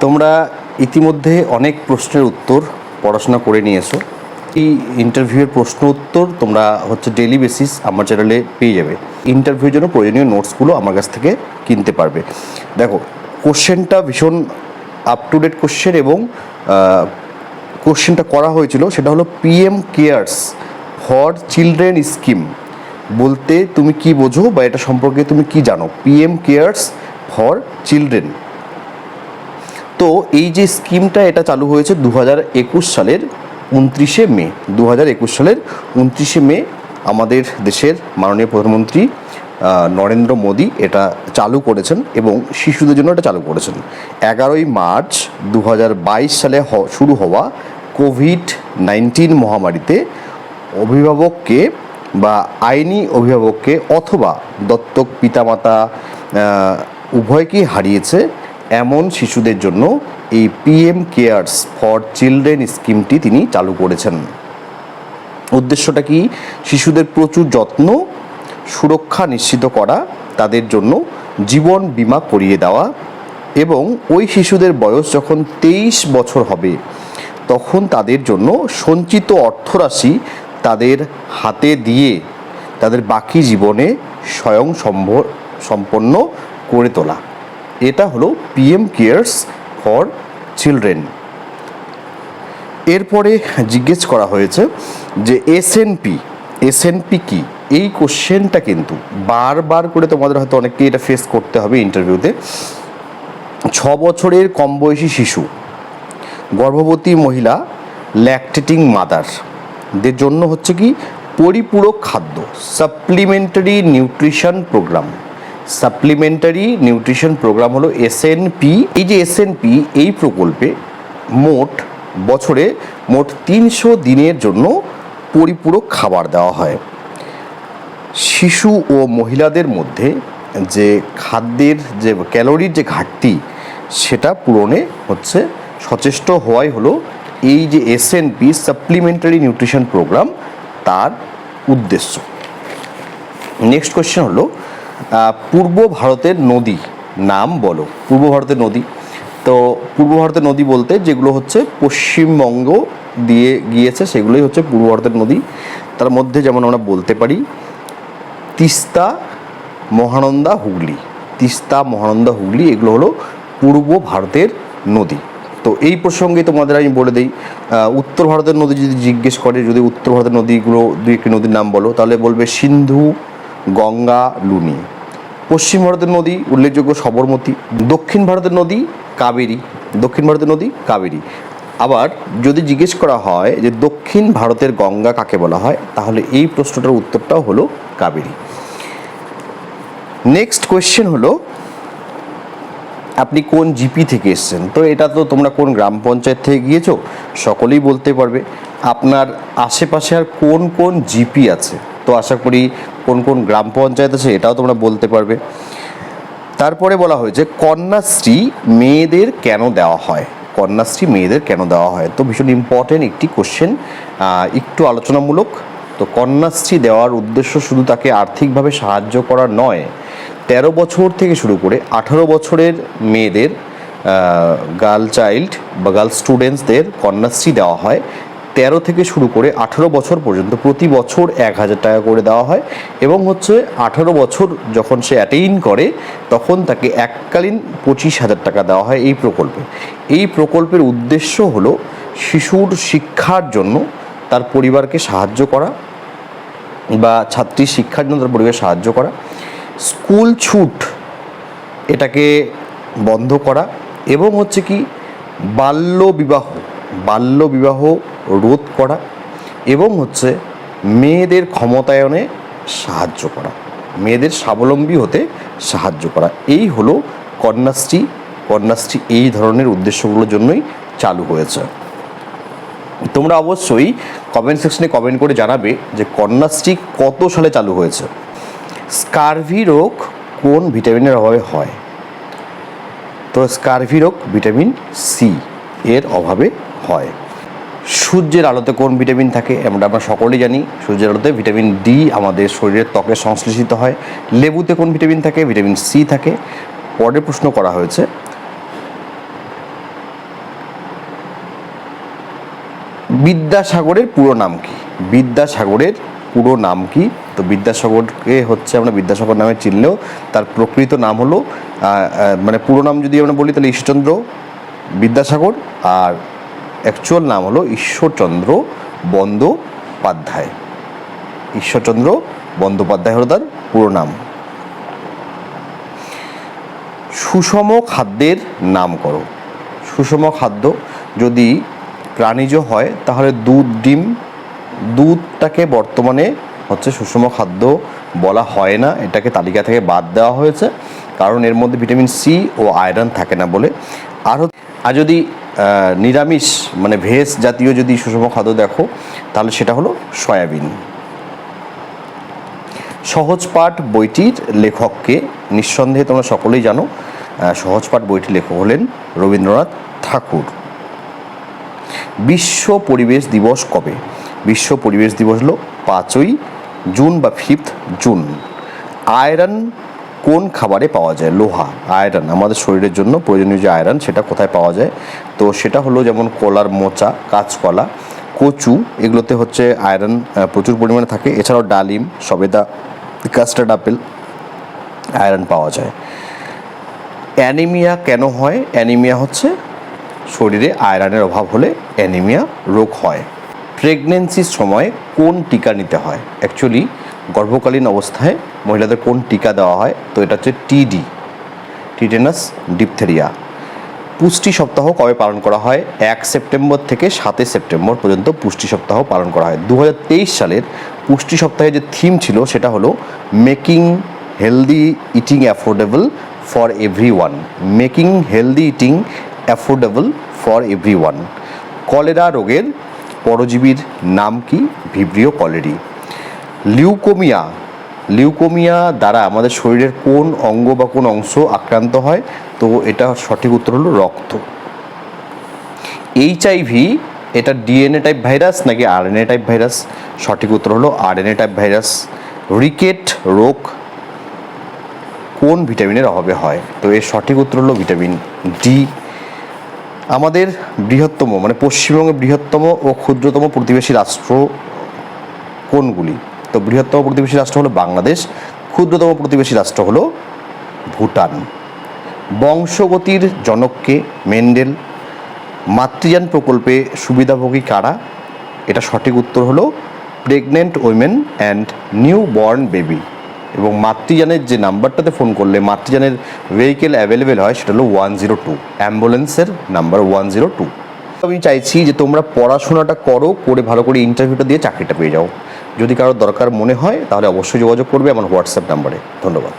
তোমরা ইতিমধ্যে অনেক প্রশ্নের উত্তর পড়াশোনা করে নিয়েছো। এই ইন্টারভিউয়ের প্রশ্ন উত্তর তোমরা ডেইলি বেসিস আমার চ্যানেলে পেয়ে যাবে। ইন্টারভিউর জন্য প্রয়োজনীয় নোটসগুলো আমার কাছ থেকে কিনতে পারবে। দেখো, কোশ্চেনটা ভীষণ আপ টু ডেট কোশ্চেন এবং কোশ্চেনটা করা হয়েছিল সেটা হলো PM cares for children scheme বলতে তুমি কি বোঝো বা এটা সম্পর্কে তুমি কি জানো? PM cares for children. তো এই যে স্কিমটা এটা চালু হয়েছে 2021 সালের 29শে মে। 2021 সালের 29শে মে আমাদের দেশের মাননীয় প্রধানমন্ত্রী নরেন্দ্র মোদী এটা চালু করেছেন এবং শিশুদের জন্য এটা চালু করেছেন। 11ই মার্চ 2022 সালে শুরু হওয়া কোভিড-19 মহামারীতে অভিভাবককে বা আইনি অভিভাবককে অথবা দত্তক পিতামাতা উভয়কেই হারিয়েছে এমন শিশুদের জন্য এই পিএম কেয়ার্স ফর চিলড্রেন স্কিমটি তিনি চালু করেছেন। উদ্দেশ্যটা কি? শিশুদের প্রচুর যত্ন, সুরক্ষা নিশ্চিত করা, তাদের জন্য জীবন বীমা করিয়ে দেওয়া এবং ওই শিশুদের বয়স যখন 23 বছর হবে তখন তাদের জন্য সঞ্চিত অর্থরাশি তাদের হাতে দিয়ে তাদের বাকি জীবনে স্বয়ংসম্পন্ন করে তোলা। এটা হলো পিএম কেয়ার্স ফর চিলড্রেন। এরপরে জিজ্ঞেস করা হয়েছে যে এসএনপি কি? এই কোশ্চেনটা কিন্তু বারবার করে তোমাদের হয়তো অনেককে এটা ফেস করতে হবে ইন্টারভিউতে। 6 বছরের কম বয়সী শিশু, গর্ভবতী মহিলা, ল্যাকটেটিং মাদারদের জন্য কি পরিপূরক খাদ্য, সাপ্লিমেন্টারি নিউট্রিশন প্রোগ্রাম হলো এসএনপি। এই যে এসএনপি, এই প্রকল্পে বছরে মোট 300 দিনের জন্য পরিপূরক খাবার দেওয়া হয়। শিশু ও মহিলাদের মধ্যে যে খাদ্যের যে ক্যালোরির যে ঘাটতি সেটা পূরণে সচেষ্ট হওয়াই হলো এই যে এসএনপি সাপ্লিমেন্টারি নিউট্রিশন প্রোগ্রাম তার উদ্দেশ্য। নেক্সট কোয়েশ্চেন হলো পূর্ব ভারতের নদী নাম বলো। পূর্ব ভারতের নদী, তো পূর্ব ভারতের নদী বলতে যেগুলো পশ্চিমবঙ্গ দিয়ে গিয়েছে সেগুলোই পূর্ব ভারতের নদী। তার মধ্যে যেমন আমরা বলতে পারি তিস্তা, মহানন্দা, হুগলি এগুলো হলো পূর্ব ভারতের নদী। তো এই প্রসঙ্গে তোমাদের আমি বলে দিই, উত্তর ভারতের নদী যদি জিজ্ঞেস করে, যদি উত্তর ভারতের নদীগুলো দুই একটি নদীর নাম বলো, তাহলে বলবে সিন্ধু, গঙ্গা, লুনি। পশ্চিম ভারতের নদী উল্লেখযোগ্য সবরমতী। দক্ষিণ ভারতের নদী কাবেরী। আবার যদি জিজ্ঞেস করা হয় যে দক্ষিণ ভারতের গঙ্গা কাকে বলা হয়, তাহলে এই প্রশ্নটার উত্তরটাও হলো কাবেরী। নেক্সট কোয়েশ্চেন হলো আপনি কোন জিপি থেকে এসেছেন? তো এটা তো তোমরা কোন গ্রাম পঞ্চায়েত থেকে গিয়েছো সকলেই বলতে পারবে। আপনার আশেপাশে আর কোন কোন জিপি আছে, তো আশা করি কোন কোন গ্রাম পঞ্চায়েত আছে এটাও তোমরা বলতে পারবে। তারপরে বলা হয়েছে কন্যাশ্রী মেয়েদের কেন দেওয়া হয়? তো ভীষণ ইম্পর্টেন্ট একটি কোশ্চেন, একটু আলোচনামূলক। তো কন্যাশ্রী দেওয়ার উদ্দেশ্য শুধু তাকে আর্থিকভাবে সাহায্য করা নয়, 13 বছর থেকে শুরু করে 18 বছরের মেয়েদের, গার্ল স্টুডেন্টসদের কন্যাশ্রী দেওয়া হয়। 13 থেকে শুরু করে 18 বছর পর্যন্ত প্রতি বছর 1000 টাকা করে দেওয়া হয় এবং 18 বছর যখন সে অ্যাটেইন করে তখন তাকে এককালীন 25,000 টাকা দেওয়া হয় এই প্রকল্পের উদ্দেশ্য হলো শিশুর শিক্ষার জন্য তার পরিবারকে সাহায্য করা বা ছাত্রীর শিক্ষার জন্য তার পরিবারকে সাহায্য করা, স্কুল ছুট এটাকে বন্ধ করা এবং বাল্য বিবাহ রোধ করা এবং মেয়েদের ক্ষমতায়নে সাহায্য করা, মেয়েদের স্বাবলম্বী হতে সাহায্য করা। এই হলো কন্যাশ্রী এই ধরনের উদ্দেশ্যগুলোর জন্যই চালু হয়েছে। তোমরা অবশ্যই কমেন্ট সেকশনে কমেন্ট করে জানাবে যে কন্যাশ্রী কত সালে চালু হয়েছে। স্কারভি রোগ কোন ভিটামিনের অভাবে হয়? তো স্কারভি রোগ ভিটামিন সি এর অভাবে হয়। সূর্যের আলোতে কোন ভিটামিন থাকে? আমরা সকলেই জানি সূর্যের আলোতে ভিটামিন ডি আমাদের শরীরের ত্বকে সংশ্লেষিত হয়। লেবুতে কোন ভিটামিন থাকে? ভিটামিন সি থাকে। পরের প্রশ্ন করা হয়েছে বিদ্যাসাগরের পুরো নাম কি? বিদ্যাসাগরের পুরো নাম কি? তো বিদ্যাসাগরকে হচ্ছে আমরা বিদ্যাসাগর নামে চিনলেও তার প্রকৃত নাম হলো মানে পুরো নাম যদি আমরা বলি তাহলে ঈশ্বরচন্দ্র বিদ্যাসাগর, আর অ্যাকচুয়াল নাম হলো ঈশ্বরচন্দ্র বন্দ্যোপাধ্যায়। ঈশ্বরচন্দ্র বন্দ্যোপাধ্যায় হলো তার পুরো নাম। সুষম খাদ্যের নাম করো। সুষম খাদ্য যদি প্রাণীজ হয় তাহলে দুধ, ডিম। দুধটাকে বর্তমানে হচ্ছে সুষম খাদ্য বলা হয় না, এটাকে তালিকা থেকে বাদ দেওয়া হয়েছে, কারণ এর মধ্যে ভিটামিন সি ও আয়রন থাকে না বলে। আর যদি নিরামিষ মানে ভেজ জাতীয় যদি সুষম খাদ্য দেখো তাহলে সেটা হলো সয়াবিন। সহজ পাঠ বইটির লেখককে? নিঃসন্দেহে তোমরা সকলেই জানো, সহজ পাঠ বইটির লেখক হলেন রবীন্দ্রনাথ ঠাকুর। বিশ্ব পরিবেশ দিবস কবে? বিশ্ব পরিবেশ দিবস হলো 5ই জুন বা 5th জুন। আয়রন কোন খাবারে পাওয়া যায়? লোহা, আয়রন আমাদের শরীরের জন্য প্রয়োজনীয় যে আয়রন সেটা কোথায় পাওয়া যায়? তো সেটা হলো যেমন কলার মোচা, কাঁচকলা, কচু, এগুলোতে হচ্ছে আয়রন প্রচুর পরিমাণে থাকে। এছাড়াও ডালিম, সবেদা, কাস্টার্ড আপেল আয়রন পাওয়া যায়। অ্যানিমিয়া কেন হয়? অ্যানিমিয়া হচ্ছে শরীরে আয়রনের অভাব হলে অ্যানিমিয়া রোগ হয়। প্রেগনেন্সির সময় কোন টিকা নিতে হয়? অ্যাকচুয়ালি গর্ভকালীন অবস্থায় মহিলাদের কোন টিকা দেওয়া হয়? তো এটা হচ্ছে টিডি, টিটেনাস ডিপথেরিয়া। পুষ্টি সপ্তাহ কবে পালন করা হয়? 1 সেপ্টেম্বর থেকে 7 সেপ্টেম্বর পর্যন্ত পুষ্টি সপ্তাহ পালন করা হয়। 2023 সালের পুষ্টি সপ্তাহে যে থিম ছিল সেটা হলো making healthy eating affordable for everyone. Making healthy eating affordable for everyone. Cholera রোগের পরজীবীর নাম কি? Vibrio colliery. লিউকোমিয়া, লিউকোমিয়া দ্বারা আমাদের শরীরের কোন অঙ্গ বা কোন অংশ আক্রান্ত হয়? তো এটা সঠিক উত্তর হলো রক্ত। এইচআইভি এটা ডিএনএ টাইপ ভাইরাস নাকি আরএনএ টাইপ ভাইরাস? সঠিক উত্তর হলো আরএনএ টাইপ ভাইরাস। রিকেট রোগ কোন ভিটামিনের অভাবে হয়? তো এর সঠিক উত্তর হলো ভিটামিন ডি। আমাদের বৃহত্তম মানে পশ্চিমবঙ্গের বৃহত্তম ও ক্ষুদ্রতম প্রতিবেশী রাষ্ট্র কোনগুলি? তো বৃহত্তম প্রতিবেশী রাষ্ট্র হলো বাংলাদেশ, ক্ষুদ্রতম প্রতিবেশী রাষ্ট্র হলো ভুটান। বংশগতির জনককে? মেন্ডেল। মাতৃযান প্রকল্পে সুবিধাভোগী কারা? এটা সঠিক উত্তর হলো pregnant women and new born baby. এবং মাতৃযানের যে নাম্বারটাতে ফোন করলে মাতৃযানের ভেহিকেল অ্যাভেলেবেল হয় সেটা হলো 102, অ্যাম্বুলেন্সের নাম্বার 102। আমি চাইছি যে তোমরা পড়াশোনাটা করো, করে ভালো করে ইন্টারভিউটা দিয়ে চাকরিটা পেয়ে যাও। যদি কারোর দরকার মনে হয় তাহলে অবশ্যই যোগাযোগ করবে আমার হোয়াটসঅ্যাপ নাম্বারে। ধন্যবাদ।